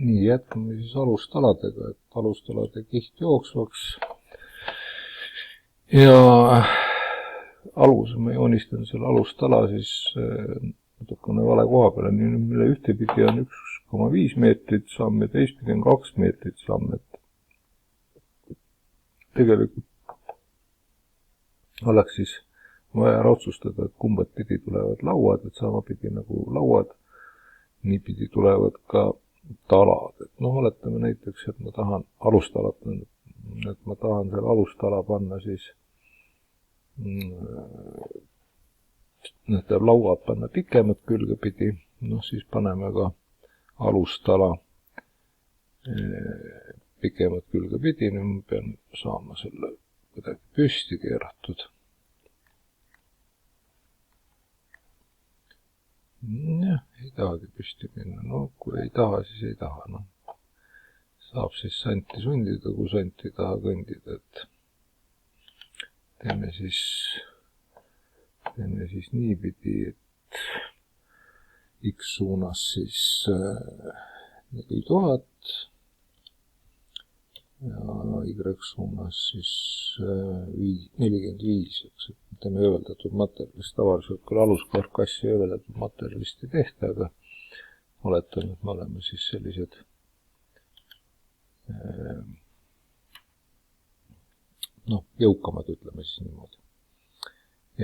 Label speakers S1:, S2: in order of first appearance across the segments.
S1: Nii, jätkame siis alustaladega, et alustalade kiht jooksvaks. Ja alguses ma joonistan selle alustala siis natukene vale koha peale, mille ühtepidi on 1,5 meetrit samm ja teistpidi on 2 meetrit samm, et tegelikult oleks siis vaja ära otsustada, et kumbad pidi tulevad lauad, et sama pidi nagu lauad, nii pidi tulevad ka talad. Et oletame näiteks, et ma tahan alustalat, et ma tahan selle alustala panna siis need lauad panna pikemad külge pidi, siis paneme ka alustala pikemad külge pidi, nüüd ma pean saama selle kuidagi püsti keeratud. Jah, ei tahagi püsti minna, kui ei taha, siis ei taha, saab siis santi sundida, kui sant ei taha kõndida, et teeme siis niipidi, et X suunas siis 4000 ja Y suunas siis 45, eks, et teeme ööveldatud materjalist, tavaliselt küll aluskarkassi ööveldatud materjalist ei tehta, aga oletan, et me oleme siis sellised jõukamad, ütleme siis niimoodi.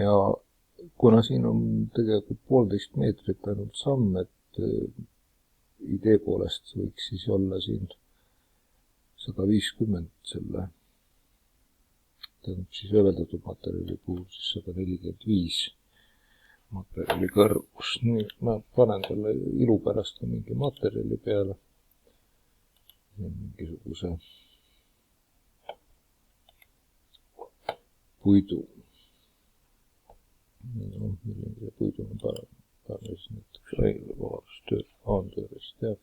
S1: Ja kuna siin on tegelikult 1,5 meetrit ainult samm, et idee poolest võiks siis olla siin 150 selle, tähendab siis ööveldatud materjali puhul siis 145 materjali kõrgus. Nii, ma panen selle ilu pärast mingi materjali peale, mingisuguse puidu. Milline puidu on parem siis näiteks haantöörist, jah.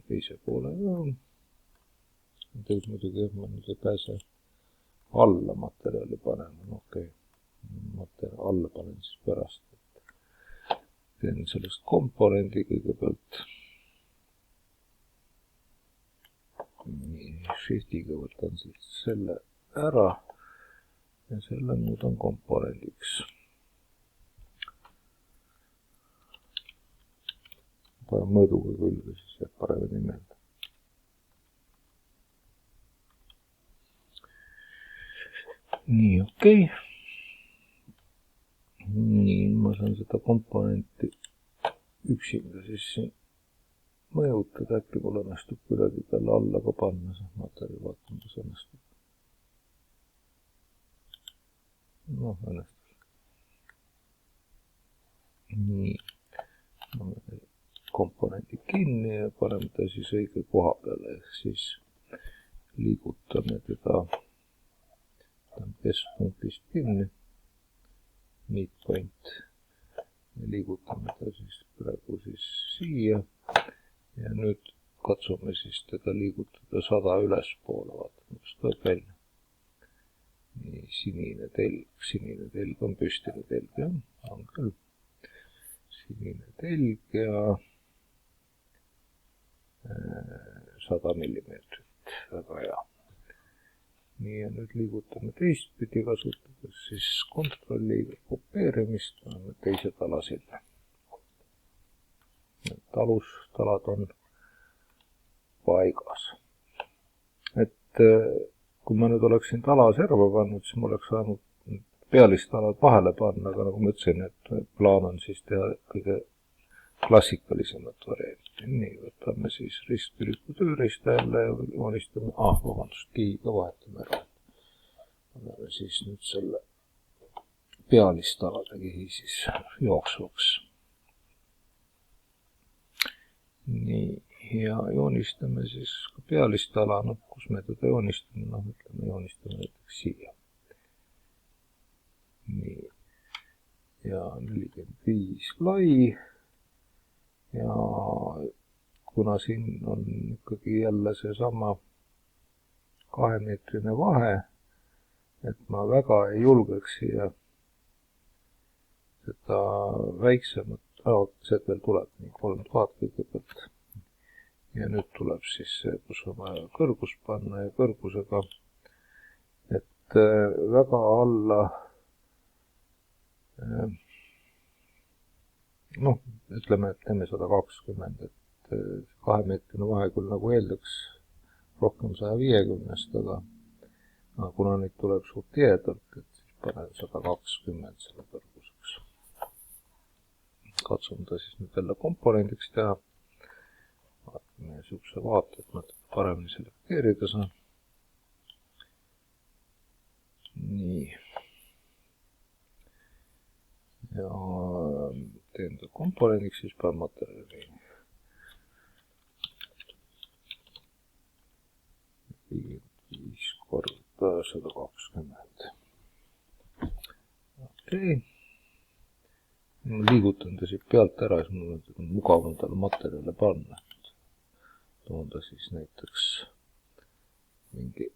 S1: Teise poole ka. Tead muidugi, ma nüüd ei pääse alla materjali panema, okei. Materjali alla panen siis pärast. Teen sellest komponendi kõigepealt. Nii, shiftiga võtan siis selle ära ja selle muudan komponendiks. Panen mõõduga külge, siis jääb paremini meelde. Nii, okei. Nii, ma saan seda komponenti üksinda siis siin mõjutada, äkki mul õnnestub kuidagi talle alla ka panna see materjal, vaatame, kas õnnestub. Õnnestus. Nii, komponendi kinni ja paneme ta siis õige koha peale, ehk siis liigutame teda keskpunktist kinni, midpoint, ja liigutame ta siis praegu siis siia ja nüüd katsume siis teda liigutada 100 ülespoole, vaatame, kas tuleb välja. Nii, sinine telg on püstine telg, jah, on küll. Sinine telg ja 100 millimeetrit, väga hea. Nii, ja nüüd liigutame teistpidi, kasutades siis kontrolliga kopeerimist, paneme teise tala sinna. Alustalad on paigas. Et kui ma nüüd oleksin tala serva pannud, siis ma oleks saanud pealistalad vahele panna, aga nagu ma ütlesin, et plaan on siis teha kõige klassikalisemat varianti. Nii, võtame siis ristpüriku tööriista jälle ja joonistame, kiiga vahetame ära. Paneme siis nüüd selle pealistalade kihi siis jooksvaks. Nii, ja joonistame siis ka pealistala, kus me teda joonistame, ütleme joonistame näiteks siia. Nii, ja 45 lai. Ja kuna siin on ikkagi jälle seesama 2-meetrine vahe, et ma väga ei julgeks siia seda väiksemat sealt veel tuleb nii 3000 kõigepealt. Ja nüüd tuleb siis see, kus on vaja kõrgust panna ja kõrgusega, et väga alla, noh, ütleme, et teeme 120, et 2-meetrine vahe küll nagu eeldaks rohkem 150-st, aga kuna neid tuleb suht tihedalt, et siis panen 120 selle kõrguseks. Katsun ta siis nüüd jälle komponendiks teha. Vaatame niisuguse vaate, et natuke paremini selekteerida saan. Nii. Ja teen ta komponendiks, siis panen materjali. 5 korda 120. Okei. Liigutan ta siit pealt ära, siis mul on mugavam talle materjale panna. Toon ta siis näiteks mingi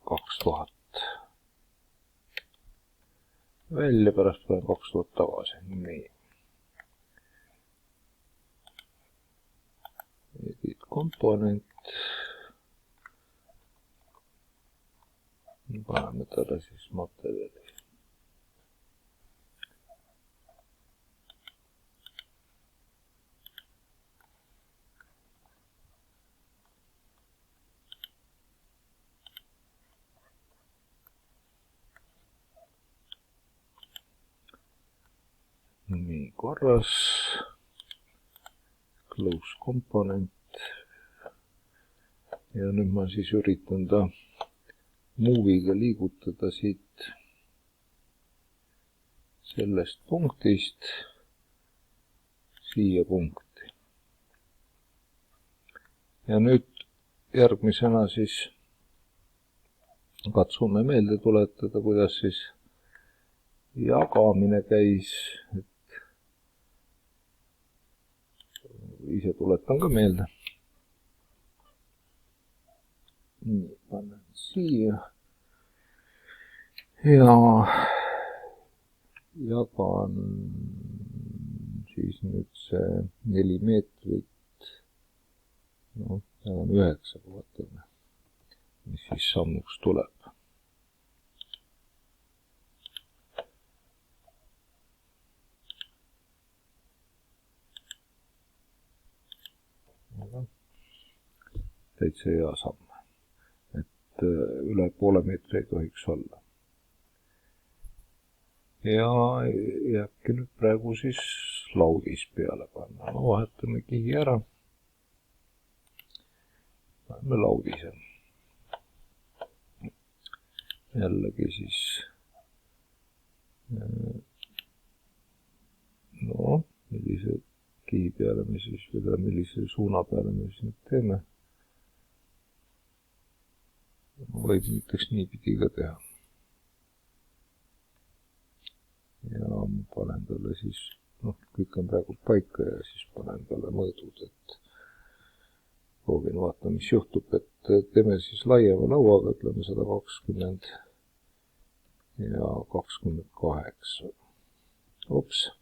S1: 2000 välja, pärast panen 2000 tagasi. Nii. Edit komponent. Paneme talle siis materjali. Nii, korras. Close komponent. Ja nüüd ma siis üritan ta move'iga liigutada siit sellest punktist siia punkti. Ja nüüd järgmisena siis katsume meelde tuletada, kuidas siis jagamine käis, et ise tuletan ka meelde. Nii, panen siia ja jagan siis nüüd see 4 meetrit, noh, jagan 9, vaatame, mis siis sammuks tuleb. Täitsa hea samm, et üle poole meetri ei tohiks olla. Ja jääbki nüüd praegu siis laudis peale panna. No, vahetame kihi ära. Paneme laudise. Jällegi siis, no, millise kihi peale me siis, või millise suuna peale me siis nüüd teeme. Võib näiteks niipidi ka teha. Ja ma panen talle siis, noh, kõik on praegu paika ja siis panen talle mõõdud, et proovin vaata, mis juhtub, et teeme siis laiema lauaga, ütleme 120 ja 28. Ops.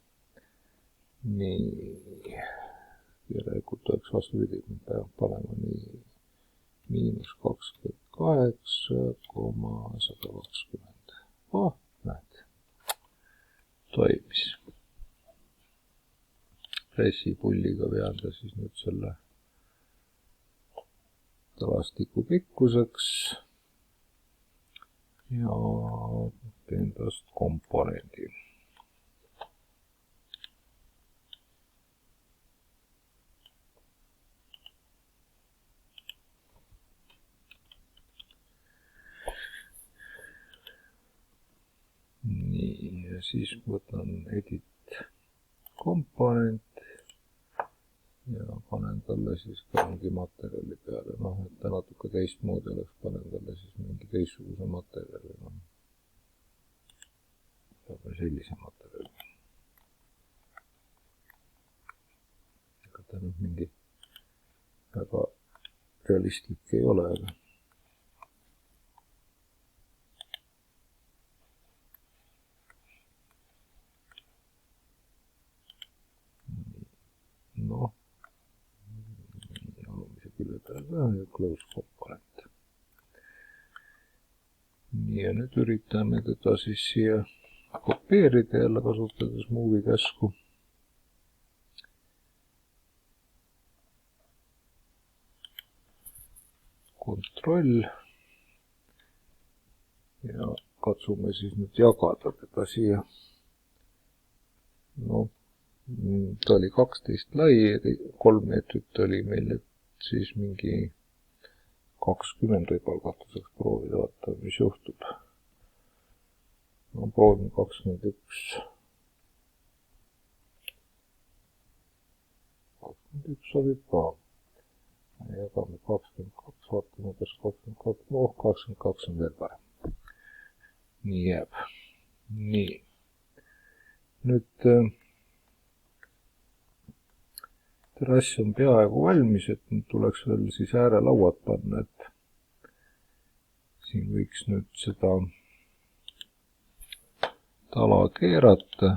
S1: Nii. Järelikult oleks vastupidi, peab panema nii -28,120. Oh, näed. Toimis. Pressipulliga vean ta siis nüüd selle talastiku pikkuseks ja teen tast komponendi. Nii, ja siis võtan edit komponent ja panen talle siis ka mingi materjali peale, noh, et ta natuke teistmoodi oleks, panen talle siis mingi teistsuguse materjali, noh, sellise materjali. Ega ta nüüd mingi väga realistlik ei ole, aga ja close komponent. nii, ja nüüd üritame teda siis siia kopeerida jälle kasutades movie käsku. Kontroll. Ja katsume siis nüüd jagada teda siia. No, ta oli 12 lai, 3 meetrit oli meil, et siis mingi 20 võib-olla kohta saaks proovida, vaata, mis juhtub. No proovime 21. 21 sobib ka. Jagame 22, vaatame, kas 22, 22 on veel parem. Nii jääb. Nii. Nüüd terrass on peaaegu valmis, et nüüd tuleks veel siis äärelauad panna, et siin võiks nüüd seda tala keerata.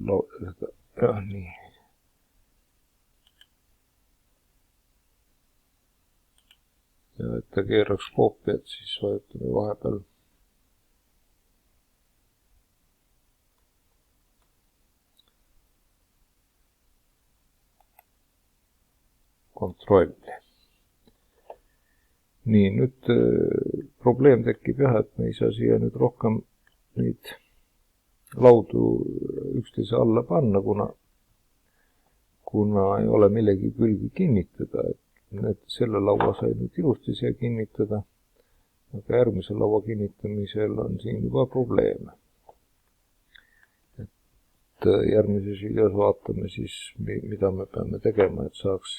S1: Ja, nii. Ja et ta keeraks koopiat, siis vajutame vahepeal kontrolli. Nii, nüüd probleem tekib jah, et me ei saa siia nüüd rohkem neid laudu üksteise alla panna, kuna ei ole millegi külgi kinnitada, et selle laua sai nüüd ilusti siia kinnitada, aga järgmise laua kinnitamisel on siin juba probleeme. Et järgmises videos vaatame siis, mida me peame tegema, et saaks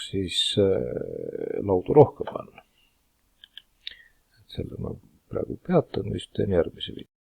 S1: siis laudu rohkem panna. Et selle ma praegu peatan, vist teen järgmise video.